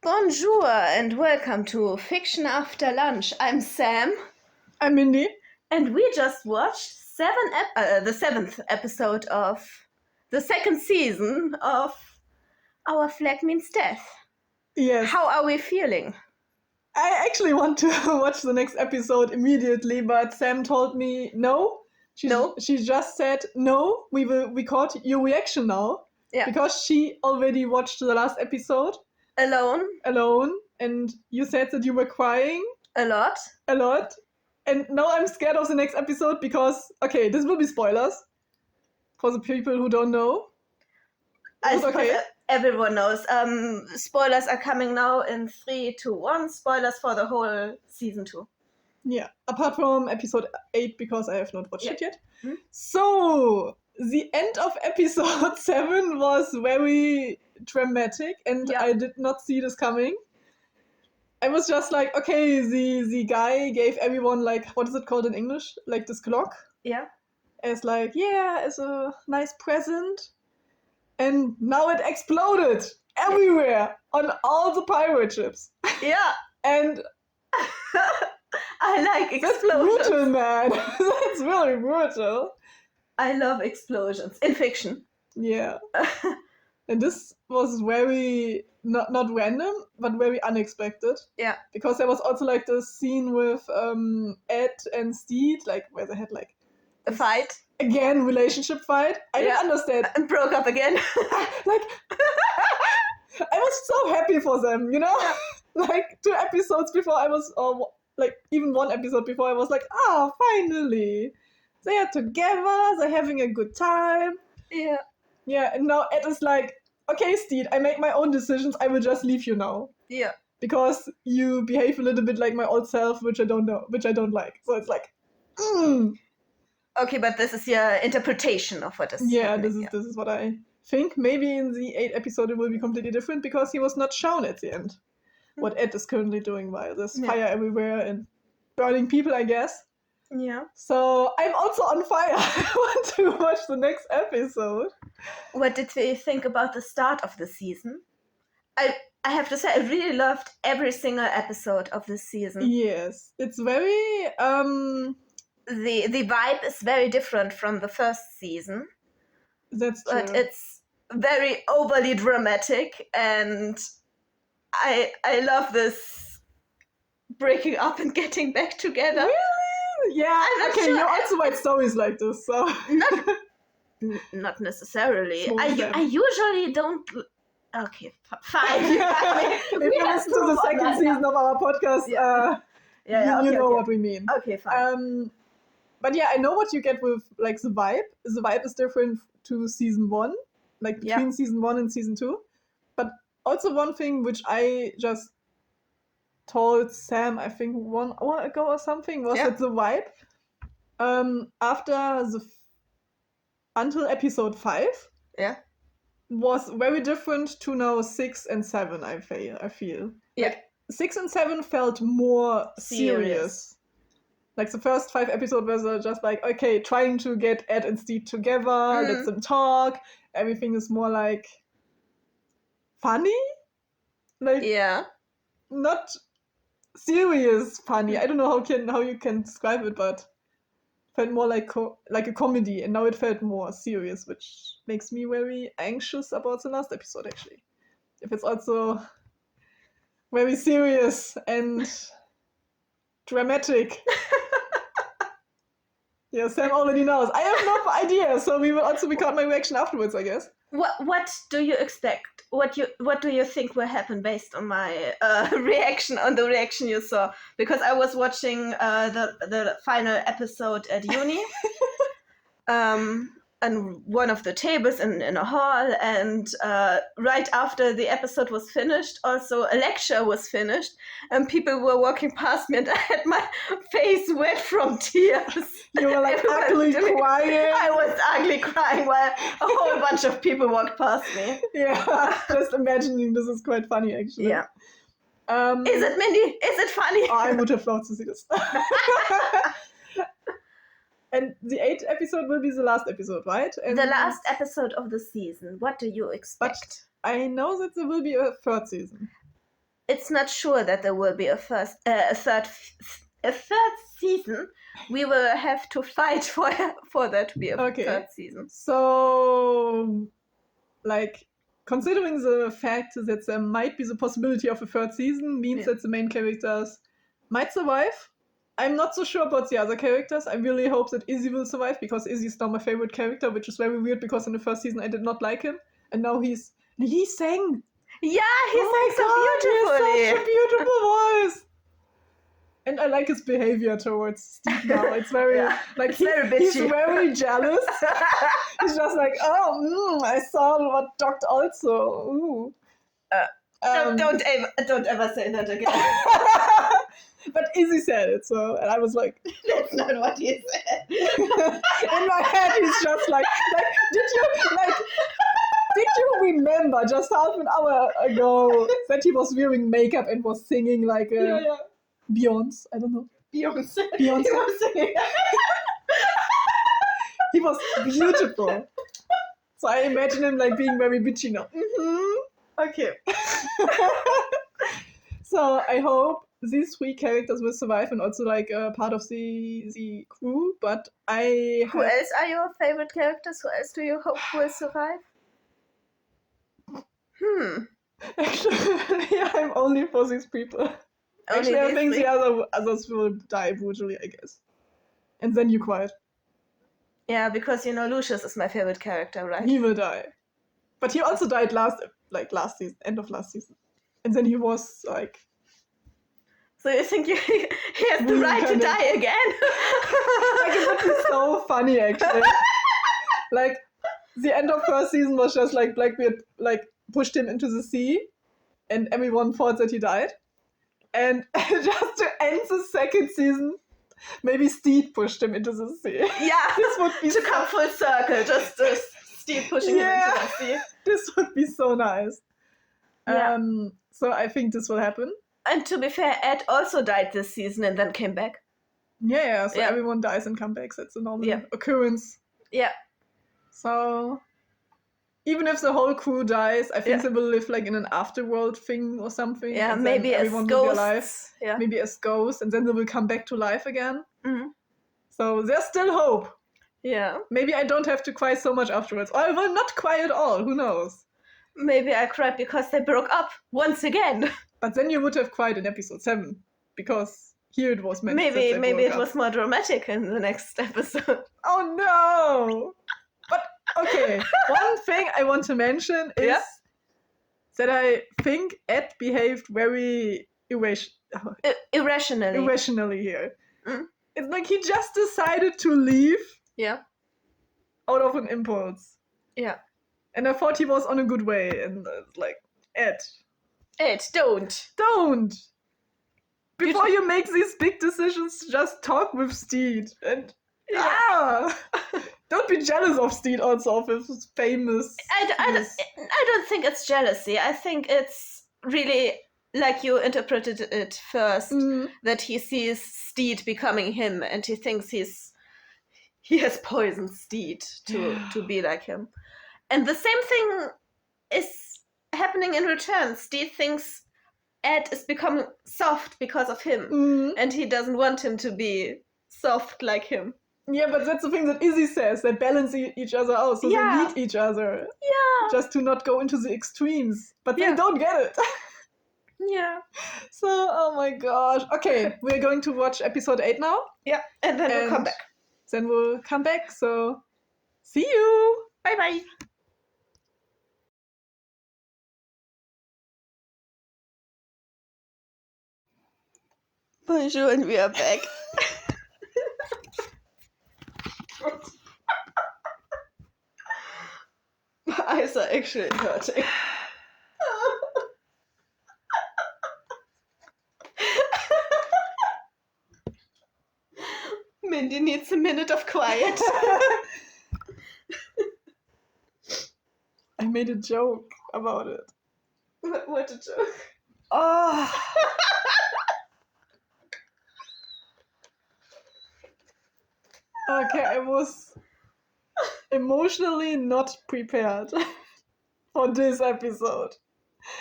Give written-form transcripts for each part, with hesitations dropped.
Bonjour and welcome to Fiction After Lunch. I'm Sam. I'm Mindy. And we just watched the 7th episode of the second season of Our Flag Means Death. Yes. How are we feeling? I actually want to watch the next episode immediately, but Sam told me no. She just said, no, we will record your reaction now. Yeah. Because she already watched the last episode. Alone. And you said that you were crying. A lot. And now I'm scared of the next episode because, okay, this will be spoilers for the people who don't know. I suppose everyone knows. Spoilers are coming now in 3, 2, 1. Spoilers for the whole season 2. Yeah, apart from episode 8 because I have not watched it yet. Mm-hmm. So, the end of episode 7 was very dramatic and I did not see this coming. I was just like, okay, the guy gave everyone, like, what is it called in English? Like this clock? Yeah. As like, as a nice present. And now it exploded everywhere on all the pirate ships. Yeah. And I like explosions. That's brutal, man. That's really brutal. I love explosions in fiction. Yeah. And this was very, not random, but very unexpected. Yeah. Because there was also like this scene with Ed and Steed, like where they had like a fight. Again, relationship fight. I didn't understand. And broke up again. Like, I was so happy for them, you know? Like 2 episodes before I was, like even 1 episode before I was like, finally. They are together, they're having a good time. Yeah. Yeah, and now Ed is like, okay, Steed, I make my own decisions, I will just leave you now. Yeah. Because you behave a little bit like my old self, which I don't like. So it's like, Okay, but this is your interpretation of what is happening. This is what I think. Maybe in the 8th episode it will be completely different because he was not shown at the end what Ed is currently doing while there's fire everywhere and burning people, I guess. Yeah. So I'm also on fire. I want to watch the next episode. What did we think about the start of the season? I have to say I really loved every single episode of this season. Yes. It's very the vibe is very different from the first season. That's true. But it's very overly dramatic and I love this breaking up and getting back together. Really? Yeah. Okay, sure. You also write stories like this, so not necessarily. I usually don't. Okay, fine. If you listen to the second season of our podcast, you know what we mean. Okay, fine. But I know what you get with like the vibe. The vibe is different to season 1, like between season 1 and season 2. But also one thing which I just told Sam, I think 1 hour ago or something, was that the vibe after until episode 5 was very different to now 6 and 7, I feel. Yeah. Like, 6 and 7 felt more serious. Like the first 5 episodes were just like, okay, trying to get Ed and Steve together, let them talk. Everything is more like funny. Like not serious funny. I don't know how you can describe it, but felt more like a comedy, and now it felt more serious, which makes me very anxious about the last episode actually. If it's also very serious and dramatic. Yeah, Sam already knows. I have no idea, so we will also record my reaction afterwards, I guess. What do you expect? What do you think will happen based on my reaction, on the reaction you saw? Because I was watching the final episode at uni, and one of the tables in a hall, and right after the episode was finished, also a lecture was finished, and people were walking past me, and I had my face wet from tears. You were like ugly crying. I was ugly crying while a whole bunch of people walked past me. Yeah, just imagining this is quite funny actually. Yeah. Is it, Mindy? Is it funny? I would have loved to see this. And the 8th episode will be the last episode, right? And the last episode of the season. What do you expect? But I know that there will be a 3rd season. it's not sure that there will be a third season. We will have to fight for there to be a third season. So, like, considering the fact that there might be the possibility of a third season means that the main characters might survive. I'm not so sure about the other characters. I really hope that Izzy will survive, because Izzy is now my favorite character, which is very weird because in the first season I did not like him, and now he sang. Yeah, he sang so beautifully. He has such a beautiful voice. And I like his behavior towards Steve now. It's very like very bitchy. He's very jealous. He's just like, I saw what Dr. Also. Ooh. Don't ever say that again. But Izzy said it, so, and I was like, that's not what he said. In my head, he's just like, did you remember just half an hour ago that he was wearing makeup and was singing like Beyonce? I don't know. Beyonce. He was singing. He was beautiful. So I imagine him like being very bitchy now. Okay. So I hope these 3 characters will survive and also like part of the crew. But who else are your favorite characters? Who else do you hope will survive? Actually, I'm only for these people. Actually, I think the others will die brutally, I guess. And then you quiet. Yeah, because Lucius is my favorite character, right? He will die. But he also died last season, end of last season. And then he was like... So you think he has the right to die again? Like, it would be so funny, actually. Like, the end of first season was just like Blackbeard like pushed him into the sea, and everyone thought that he died. And just to end the second season, maybe Steed pushed him into the sea. Yeah, this would be come full circle, just Steed pushing him into the sea. This would be so nice. Yeah. So I think this will happen. And to be fair, Ed also died this season and then came back. Yeah, so everyone dies and comes back. That's a normal occurrence. Yeah. So even if the whole crew dies, I think they will live like in an afterworld thing or something. Yeah, maybe as ghosts. Will be alive. Yeah. Maybe as ghosts, and then they will come back to life again. Mm-hmm. So there's still hope. Yeah. Maybe I don't have to cry so much afterwards. Or I will not cry at all. Who knows? Maybe I cried because they broke up once again. But then you would have cried in episode 7, because here it was meant. Maybe it was more dramatic in the next episode. Oh no! But okay, one thing I want to mention is that I think Ed behaved very irrationally. Irrationally here. Mm. It's like he just decided to leave. Yeah. Out of an impulse. Yeah. And I thought he was on a good way, and like, Ed, don't. Before you make these big decisions, just talk with Steed. And don't be jealous of Steed also, of his famous. I don't think it's jealousy. I think it's really like you interpreted it first, that he sees Steed becoming him, and he thinks he has poisoned Steed to be like him. And the same thing is happening in return. Steed thinks Ed is becoming soft because of him, and he doesn't want him to be soft like him. Yeah, but that's the thing that Izzy says. They balance each other out, so they need each other. Yeah. Just to not go into the extremes. But they don't get it. Yeah. So, oh my gosh. Okay, we're going to watch episode 8 now. Yeah, and then we'll come back. Then we'll come back, so see you! Bye-bye! Bonjour, and we are back. My eyes are actually hurting. Mindy needs a minute of quiet. I made a joke about it. What a joke. Oh. Okay, I was emotionally not prepared for this episode.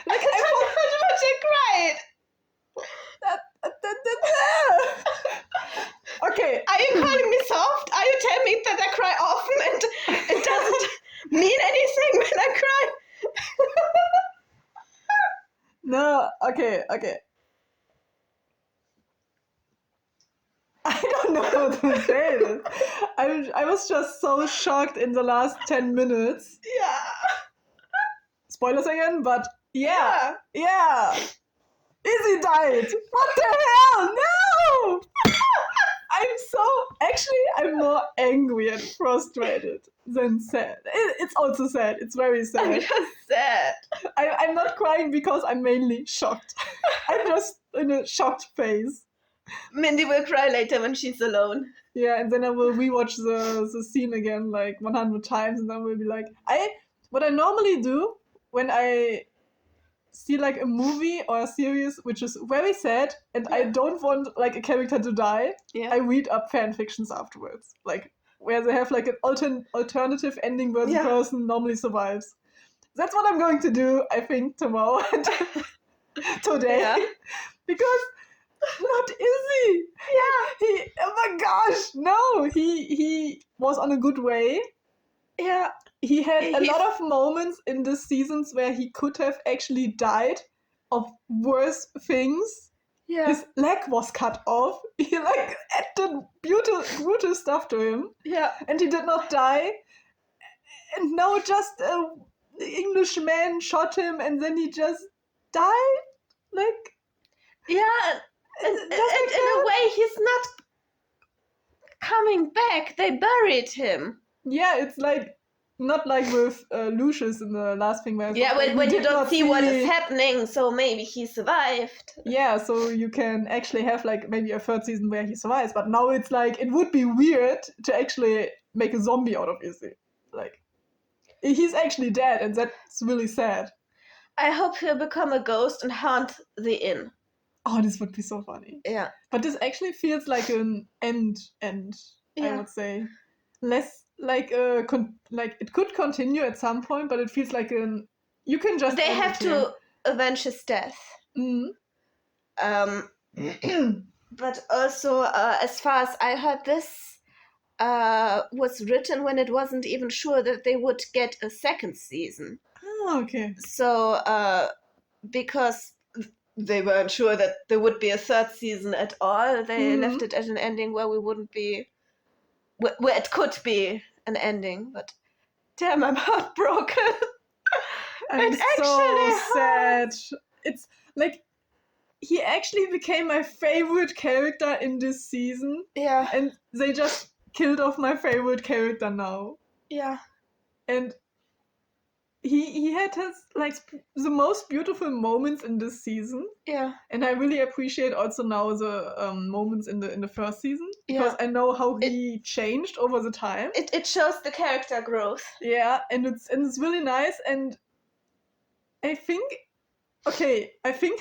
Like, I thought you cried. No, okay. I don't know how to say this. I was just so shocked in the last 10 minutes. Yeah. Spoilers again, but yeah. Izzy died. What the hell? No! I'm more angry and frustrated than sad. It's also sad. It's very sad. I'm just sad. I'm not crying because I'm mainly shocked. I'm just in a shocked phase. Mindy will cry later when she's alone. Yeah, and then I will rewatch the scene again like 100 times, and I will be like, what I normally do when I see like a movie or a series which is very sad and I don't want like a character to die, I read up fan fictions afterwards, like where they have like an alternative ending where the person normally survives. That's what I'm going to do, I think, tomorrow and today, because not Izzy. Oh my gosh, no, he was on a good way. Yeah. He had a lot of moments in the seasons where he could have actually died of worse things. Yeah. His leg was cut off. He like did brutal stuff to him. Yeah. And he did not die. And now just the Englishman shot him and then he just died. Like, yeah. And in a way, he's not coming back. They buried him. Yeah, it's like not like with Lucius in the last thing where when you don't see what is happening, so maybe he survived. Yeah, so you can actually have like maybe a third season where he survives, but now it's like it would be weird to actually make a zombie out of Izzy. Like, he's actually dead, and that's really sad. I hope he'll become a ghost and haunt the inn. Oh, this would be so funny. Yeah. But this actually feels like an end, I would say. Less like like it could continue at some point, but it feels like you can just. They have to avenge his death. But also, as far as I heard, this was written when it wasn't even sure that they would get a second season. Oh, okay. So, because they weren't sure that there would be a third season at all, they left it at an ending where we wouldn't be. Where it could be an ending, but damn, I'm heartbroken. I'm so sad. It's like he actually became my favorite character in this season. Yeah. And they just killed off my favorite character now. Yeah. And he had his like the most beautiful moments in this season. Yeah. And I really appreciate also now the moments in the first season, because I know how he changed over the time. It shows the character growth. Yeah, and it's really nice, and I think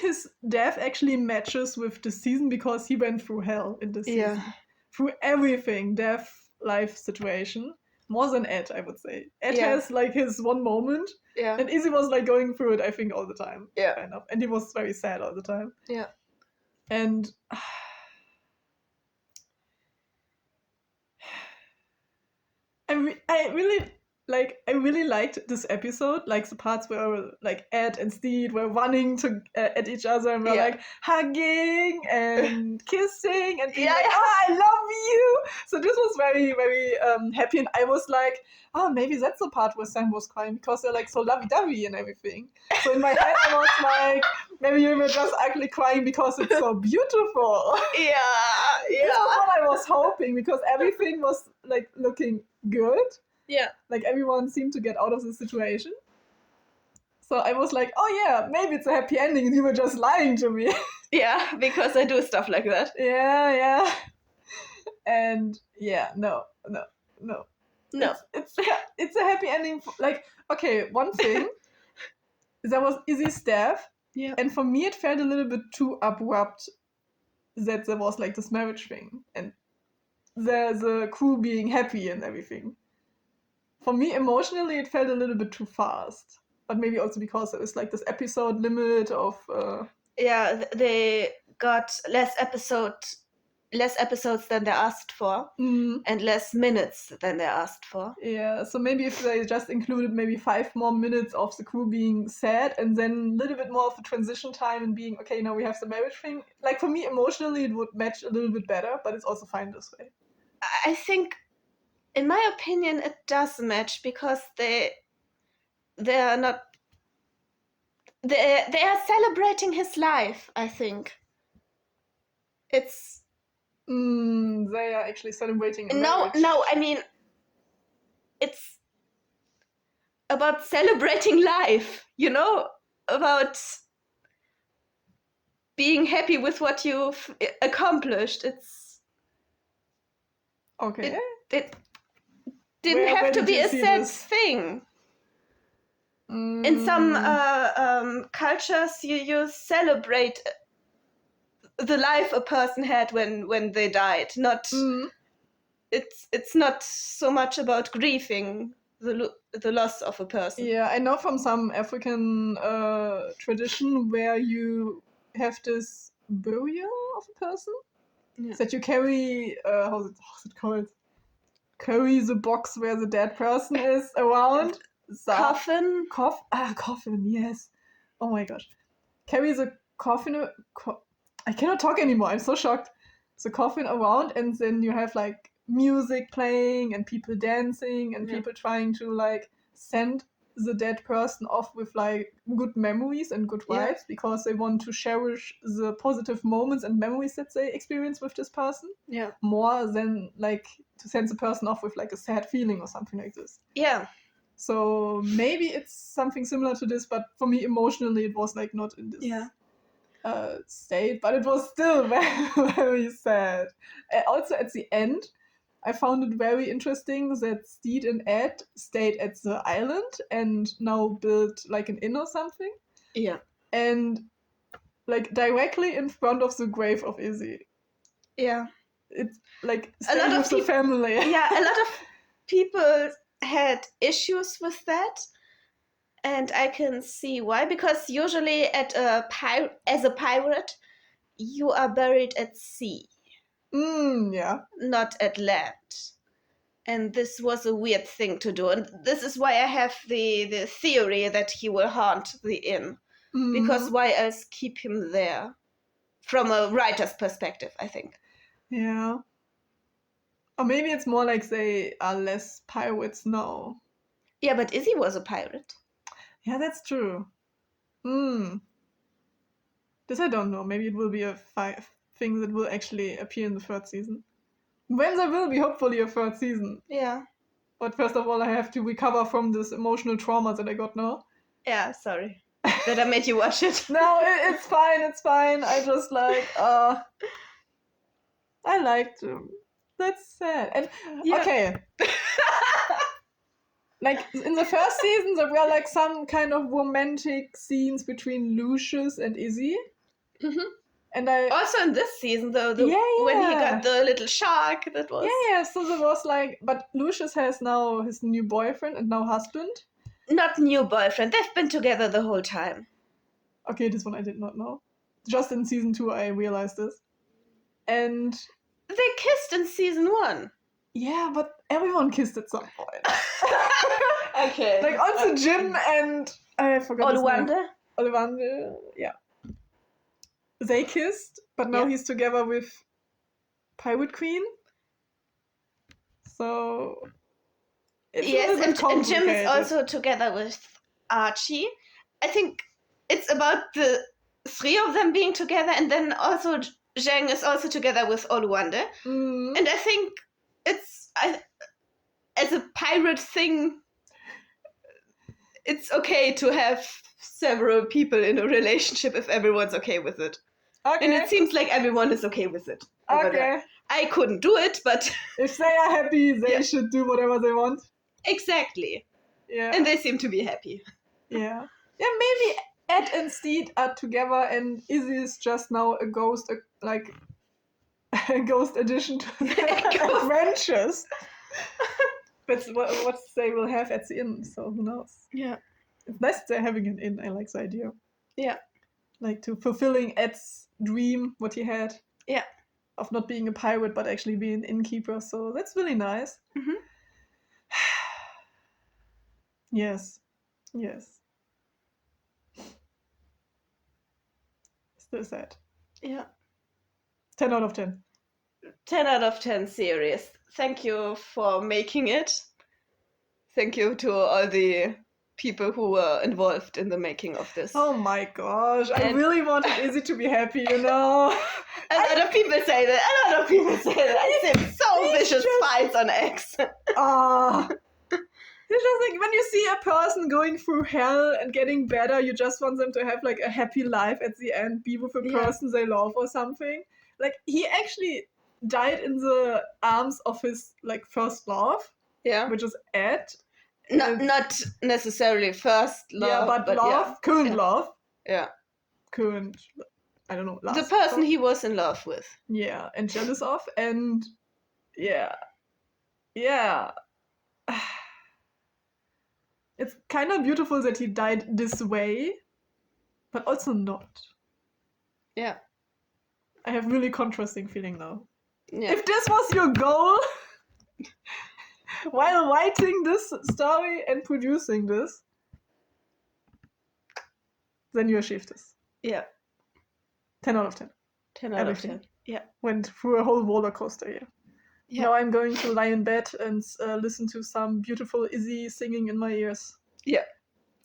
his death actually matches with the season because he went through hell in this season. Through everything, death, life situation. More than Ed, I would say. Ed has like his one moment. Yeah. And Izzy was like going through it, I think, all the time. Yeah. Kind of. And he was very sad all the time. Yeah. And I really liked this episode, like the parts where like Ed and Steve were running to at each other and were like hugging and kissing and being like, oh, I love you. So this was very, very happy, and I was like, oh, maybe that's the part where Sam was crying because they're like so lovey-dovey and everything. So in my head I was like, maybe you were just actually crying because it's so beautiful. Yeah. This was what I was hoping, because everything was like looking good. Yeah. Like everyone seemed to get out of the situation. So I was like, oh yeah, maybe it's a happy ending and you were just lying to me. Yeah, because I do stuff like that. Yeah. And no. It's a happy ending. Like, okay, one thing, there was Izzy's death. Yeah. And for me it felt a little bit too abrupt that there was like this marriage thing and the crew being happy and everything. For me, emotionally, it felt a little bit too fast. But maybe also because there was like this episode limit of... Yeah, they got less episode less episodes than they asked for and less minutes than they asked for. Yeah, so maybe if they just included maybe 5 more minutes of the crew being sad and then a little bit more of a transition time and being, okay, now we have the marriage thing. Like, for me, emotionally, it would match a little bit better, but it's also fine this way. I think, in my opinion, it does match because they are not... They are celebrating his life, I think. It's... They are actually celebrating a No, marriage. I mean, it's about celebrating life, you know? About being happy with what you've accomplished. It's... Okay. It didn't Where have to did be you a see sad this? thing. In some cultures, you celebrate the life a person had when they died. Not it's not so much about grieving the loss of a person. Yeah, I know from some African tradition where you have this burial of a person that you carry. How's it called? Carry the box where the dead person is around. Coffin. Coffin. Yes. Oh my gosh. Carry the coffin. I cannot talk anymore. I'm so shocked. The coffin around, and then you have like music playing and people dancing and people trying to like send the dead person off with like good memories and good vibes because they want to cherish the positive moments and memories that they experience with this person more than like to send the person off with like a sad feeling or something like this. So maybe it's something similar to this, but for me emotionally it was like not in this state, but it was still very, very sad. Also at the end, I found it very interesting that Steed and Ed stayed at the island and now built like an inn or something. Yeah. And like directly in front of the grave of Izzy. Yeah. It's like staying with the family. Yeah, a lot of people had issues with that. And I can see why, because usually as a pirate, you are buried at sea. Yeah. Not at land. And this was a weird thing to do. And this is why I have the theory that he will haunt the inn. Because why else keep him there? From a writer's perspective, I think. Yeah. Or maybe it's more like they are less pirates now. Yeah, but Izzy was a pirate. Yeah, that's true. This I don't know. Maybe it will be a thing that will actually appear in the 3rd season. When there will be hopefully a 3rd season. Yeah. But first of all, I have to recover from this emotional trauma that I got now. Yeah, sorry. That I made you watch it. No, it's fine, it's fine. I just like, I liked him. That's sad. And, okay. Like, in the 1st season, there were like some kind of romantic scenes between Lucius and Izzy. And also in this season, though, when he got the little shark, that was... Yeah, so there was like... But Lucius has now his new boyfriend and now husband. Not new boyfriend. They've been together the whole time. Okay, this one I did not know. Just in season 2 I realized this. And... They kissed in season 1. Yeah, but everyone kissed at some point. Okay. Like also Jim and... I forgot his name. Ollivander, yeah. They kissed, but now he's together with Pirate Queen. So... Yes, and Jim is also together with Archie. I think it's about the 3 of them being together, and then also Zhang is also together with Oluwande. And I think it's... as a pirate thing, it's okay to have several people in a relationship if everyone's okay with it. Okay. And it seems like everyone is okay with it. Okay. I couldn't do it, but... If they are happy, they should do whatever they want. Exactly. Yeah. And they seem to be happy. Yeah. Yeah, maybe Ed and Steed are together and Izzy is just now a ghost, like a ghost addition to the adventures. But what they will have at the inn, so who knows? Yeah. It's nice they're having an inn. I like the idea. Yeah. Like to fulfilling Ed's dream, what he had. Yeah. of not being a pirate but actually being an innkeeper. So that's really nice. Mhm. Yes. Still sad. Yeah. 10 out of 10. 10 out of 10 series. Thank you for making it. Thank you to all the people who were involved in the making of this. Oh my gosh, I And- really wanted Izzy to be happy, you know. A lot of people say that. I see so vicious fights on X. Ah. It's just like when you see a person going through hell and getting better, you just want them to have like a happy life at the end, be with a Yeah. person they love or something. Like he actually died in the arms of his like first love, Yeah. which is Ed. Not necessarily first love. Yeah, but love, current love. Yeah. Current, I don't know, last The person love. he was in love with. Yeah, and jealous of, and yeah. It's kind of beautiful that he died this way, but also not. Yeah. I have really contrasting feeling now. Yeah. If this was your goal while writing this story and producing this, then you achieved this. Yeah. 10 out of 10. 10 out Everything. of 10. Yeah. Went through a whole roller coaster here. Yeah. Now I'm going to lie in bed and listen to some beautiful Izzy singing in my ears. Yeah.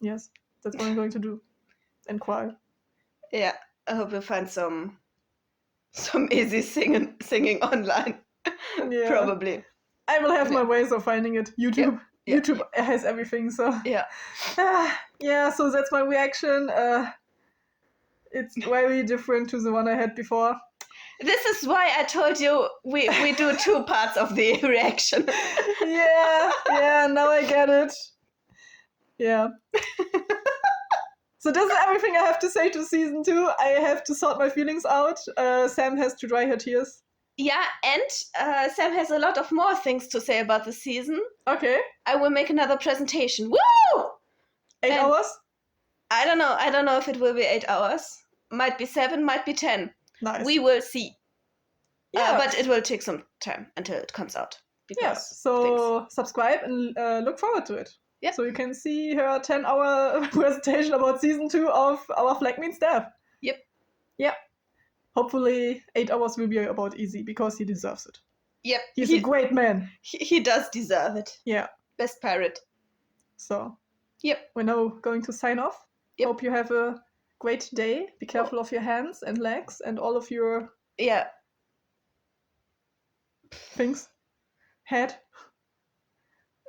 Yes, that's what I'm going to do. And cry. Yeah. I hope you find some easy singing online. Yeah. Probably. I will have my ways of finding it. YouTube. Yeah. YouTube has everything, so Yeah. yeah. So that's my reaction. It's very different to the one I had before. This is why I told you we do 2 parts of the reaction. Yeah. Now I get it. Yeah. So this is everything I have to say to season 2. I have to sort my feelings out. Sam has to dry her tears. Yeah, and Sam has a lot of more things to say about the season. Okay. I will make another presentation. Woo! 8 And- hours? I don't know. I don't know if it will be 8 hours. Might be 7, might be 10. Nice. We will see. Yeah. But it will take some time until it comes out. Because So subscribe and look forward to it. Yeah. So you can see her 10-hour presentation about season 2 of Our Flag Means Death. Yep. Yeah. Hopefully 8 hours will be about Easy because he deserves it. Yep. He's a great man. He does deserve it. Yeah. Best pirate. So. Yep. We're now going to sign off. Yep. Hope you have a great day. Be careful of your hands and legs and all of your Yeah. things. Head.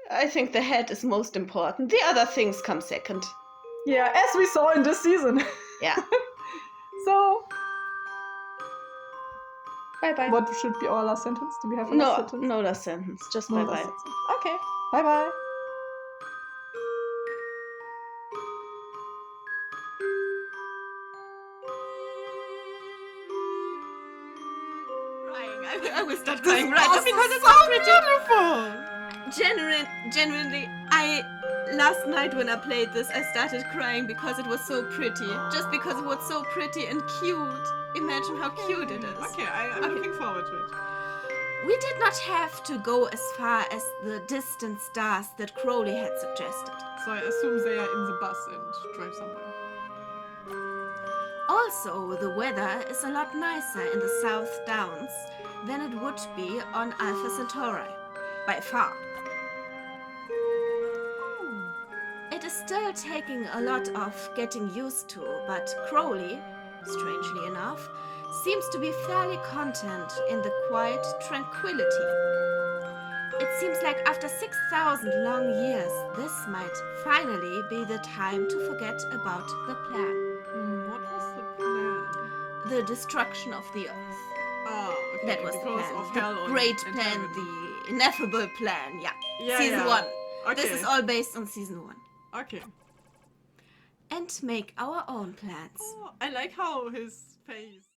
I think the head is most important. The other things come second. Yeah, as we saw in this season. Yeah. So, Bye-bye. what should be our last sentence? Do we have a last sentence? No last sentence. Just No last bye-bye. sentence. Okay. Bye-bye. I will start This crying right was because it's so so pretty. beautiful. Genuinely, last night when I played this, I started crying because it was so pretty. Just because it was so pretty and cute. Imagine how cute it is. Okay, I'm looking forward to it. We did not have to go as far as the distant stars that Crowley had suggested. So I assume they are in the bus and drive somewhere. Also, the weather is a lot nicer in the South Downs than it would be on Alpha Centauri, by far. It is still taking a lot of getting used to, but Crowley, strangely enough, seems to be fairly content in the quiet tranquility. It seems like after 6,000 long years, this might finally be the time to forget about the plan. What was the plan? The destruction of the Earth. Oh, okay. That was the because plan. of hell The on- great and plan, heaven. the ineffable plan, yeah. Yeah, Season yeah. 1. Okay. This is all based on season 1. Okay. And make our own plans. Oh, I like how his face